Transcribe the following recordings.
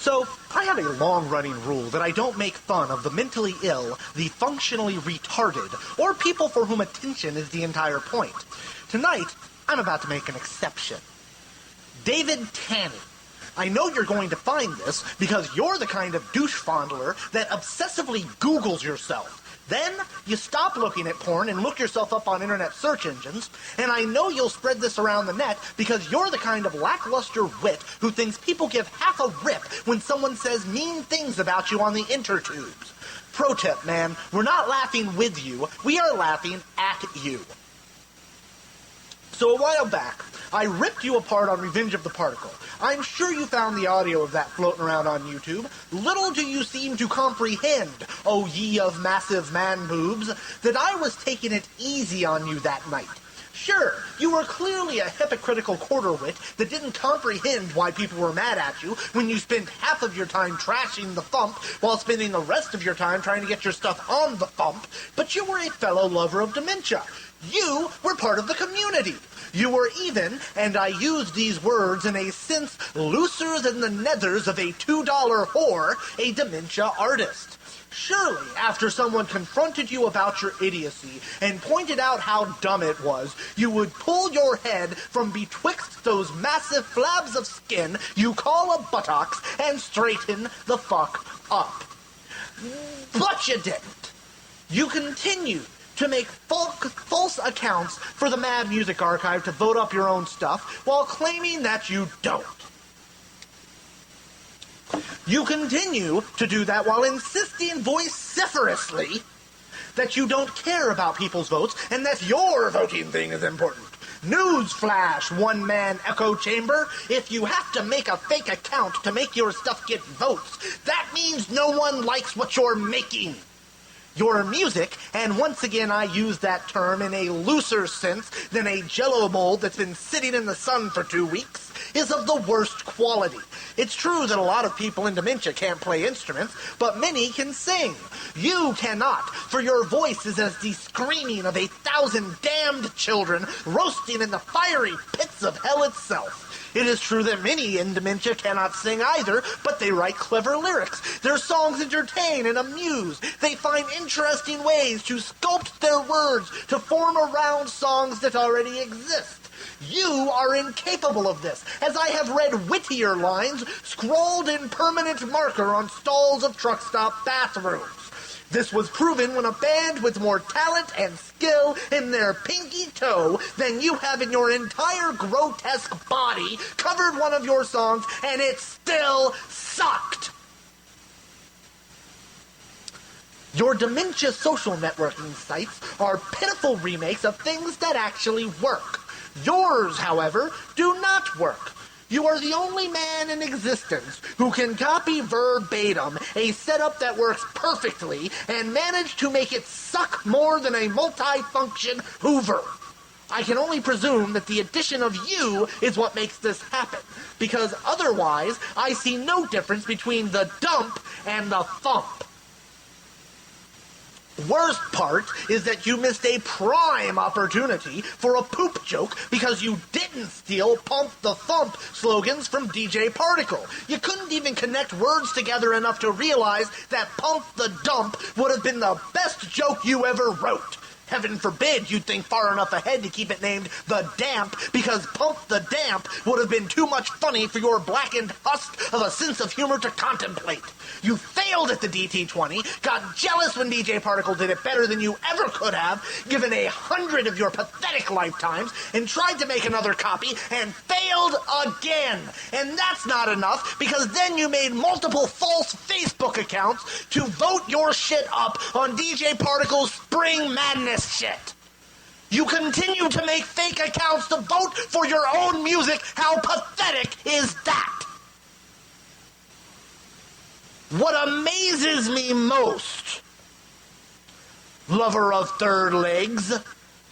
So, I have a long-running rule that I don't make fun of the mentally ill, the functionally retarded, or people for whom attention is the entire point. Tonight, I'm about to make an exception. David Tanny. I know you're going to find this because you're the kind of douche fondler that obsessively Googles yourself. Then, you stop looking at porn and look yourself up on internet search engines, and I know you'll spread this around the net because you're the kind of lackluster wit who thinks people give half a rip when someone says mean things about you on the intertubes. Pro tip, man, we're not laughing with you, we are laughing at you. So a while back, I ripped you apart on Revenge of the Particle. I'm sure you found the audio of that floating around on YouTube. Little do you seem to comprehend, O ye of massive man boobs, that I was taking it easy on you that night. Sure, you were clearly a hypocritical quarterwit that didn't comprehend why people were mad at you when you spent half of your time trashing the thump while spending the rest of your time trying to get your stuff on the thump, but you were a fellow lover of dementia. You were part of the community. You were even, and I use these words in a sense looser than the nethers of a $2 whore, a dementia artist. Surely, after someone confronted you about your idiocy and pointed out how dumb it was, you would pull your head from betwixt those massive flabs of skin you call a buttocks and straighten the fuck up. But you didn't. You continued to make false accounts for the Mad Music Archive to vote up your own stuff while claiming that you don't. You continue to do that while insisting vociferously that you don't care about people's votes and that your voting thing is important. Newsflash, one-man echo chamber. If you have to make a fake account to make your stuff get votes, that means no one likes what you're making. Your music, and once again I use that term in a looser sense than a jello mold that's been sitting in the sun for 2 weeks, is of the worst quality. It's true that a lot of people in dementia can't play instruments, but many can sing. You cannot, for your voice is as the screaming of 1,000 damned children roasting in the fiery pits of hell itself. It is true that many in dementia cannot sing either, but they write clever lyrics. Their songs entertain and amuse. They find interesting ways to sculpt their words to form around songs that already exist. You are incapable of this, as I have read wittier lines scrawled in permanent marker on stalls of truck stop bathrooms. This was proven when a band with more talent and skill in their pinky toe than you have in your entire grotesque body covered one of your songs and it still sucked. Your dementia social networking sites are pitiful remakes of things that actually work. Yours, however, do not work. You are the only man in existence who can copy verbatim a setup that works perfectly and manage to make it suck more than a multi-function Hoover. I can only presume that the addition of you is what makes this happen, because otherwise I see no difference between the dump and the thump. Worst part is that you missed a prime opportunity for a poop joke because you didn't steal Pump the Thump slogans from DJ Particle. You couldn't even connect words together enough to realize that Pump the Dump would have been the best joke you ever wrote. Heaven forbid you'd think far enough ahead to keep it named The Damp, because Pump the Damp would have been too much funny for your blackened husk of a sense of humor to contemplate. You failed at the DT20, got jealous when DJ Particle did it better than you ever could have, given 100 of your pathetic lifetimes, and tried to make another copy, and failed again. And that's not enough, because then you made multiple false Facebook accounts to vote your shit up on DJ Particle's Spring Madness shit. You continue to make fake accounts to vote for your own music. How pathetic is that? What amazes me most, lover of third legs,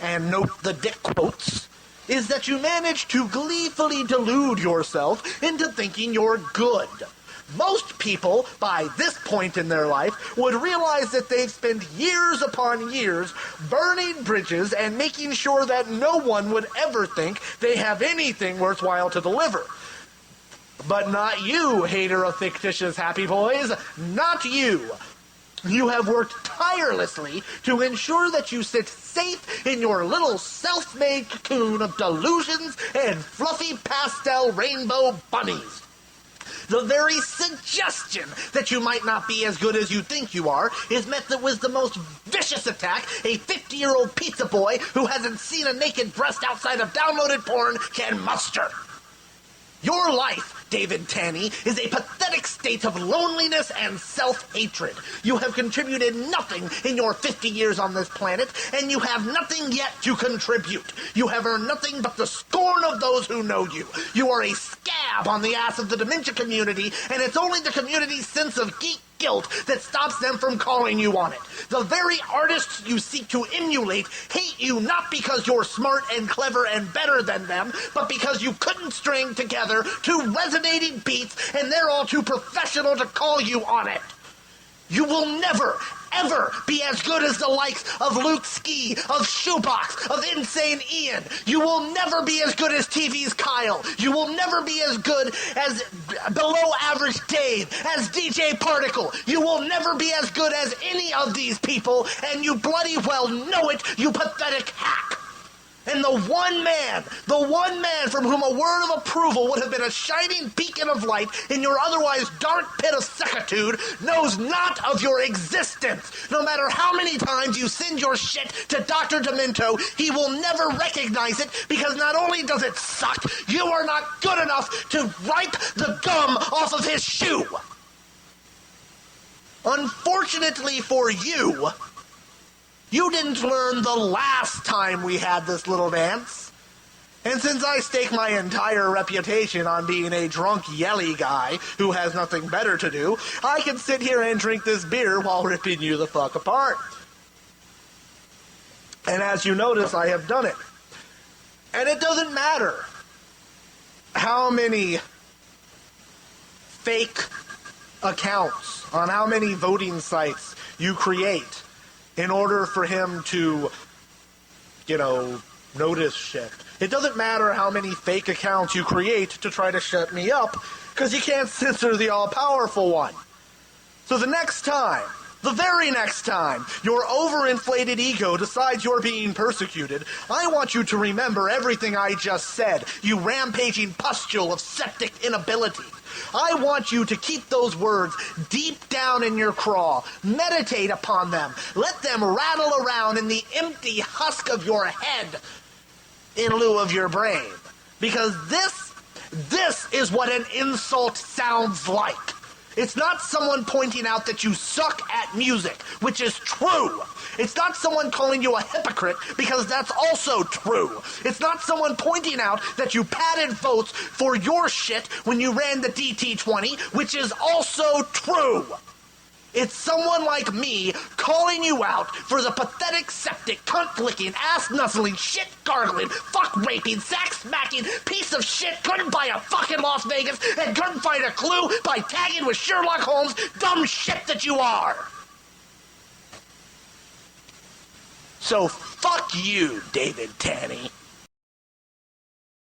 and note the dick quotes, is that you manage to gleefully delude yourself into thinking you're good. Most people, by this point in their life, would realize that they've spent years upon years burning bridges and making sure that no one would ever think they have anything worthwhile to deliver. But not you, hater of fictitious happy boys. Not you. You have worked tirelessly to ensure that you sit safe in your little self-made cocoon of delusions and fluffy pastel rainbow bunnies. The very suggestion that you might not be as good as you think you are is met with the most vicious attack a 50-year-old pizza boy who hasn't seen a naked breast outside of downloaded porn can muster. Your life, David Tanny, is a pathetic state of loneliness and self-hatred. You have contributed nothing in your 50 years on this planet, and you have nothing yet to contribute. You have earned nothing but the scorn of those who know you. You are a scab on the ass of the dementia community, and it's only the community's sense of geek guilt that stops them from calling you on it. The very artists you seek to emulate hate you not because you're smart and clever and better than them, but because you couldn't string together two resonating beats and they're all too professional to call you on it. You will never, ever be as good as the likes of Luke Ski, of Shoebox, of Insane Ian. You will never be as good as TV's Kyle. You will never be as good as Below Average Dave, as DJ Particle. You will never be as good as any of these people, and you bloody well know it, you pathetic hack. And the one man from whom a word of approval would have been a shining beacon of light in your otherwise dark pit of secitude knows not of your existence. No matter how many times you send your shit to Dr. Demento, he will never recognize it because not only does it suck, you are not good enough to wipe the gum off of his shoe. Unfortunately for you, you didn't learn the last time we had this little dance. And since I stake my entire reputation on being a drunk, yelly guy who has nothing better to do, I can sit here and drink this beer while ripping you the fuck apart. And as you notice, I have done it. And it doesn't matter how many fake accounts on how many voting sites you create in order for him to, notice shit. It doesn't matter how many fake accounts you create to try to shut me up, because you can't censor the all-powerful one. So the very next time, your overinflated ego decides you're being persecuted, I want you to remember everything I just said, you rampaging pustule of septic inability. I want you to keep those words deep down in your craw. Meditate upon them. Let them rattle around in the empty husk of your head in lieu of your brain. Because this is what an insult sounds like. It's not someone pointing out that you suck at music, which is true. It's not someone calling you a hypocrite, because that's also true. It's not someone pointing out that you padded votes for your shit when you ran the DT20, which is also true. It's someone like me calling you out for the pathetic, septic, cunt-licking, ass-nuzzling, shit-gargling, fuck-raping, sack-smacking piece of shit couldn't buy a fucking Las Vegas and couldn't find a clue by tagging with Sherlock Holmes, dumb shit that you are. So fuck you, David Tanny.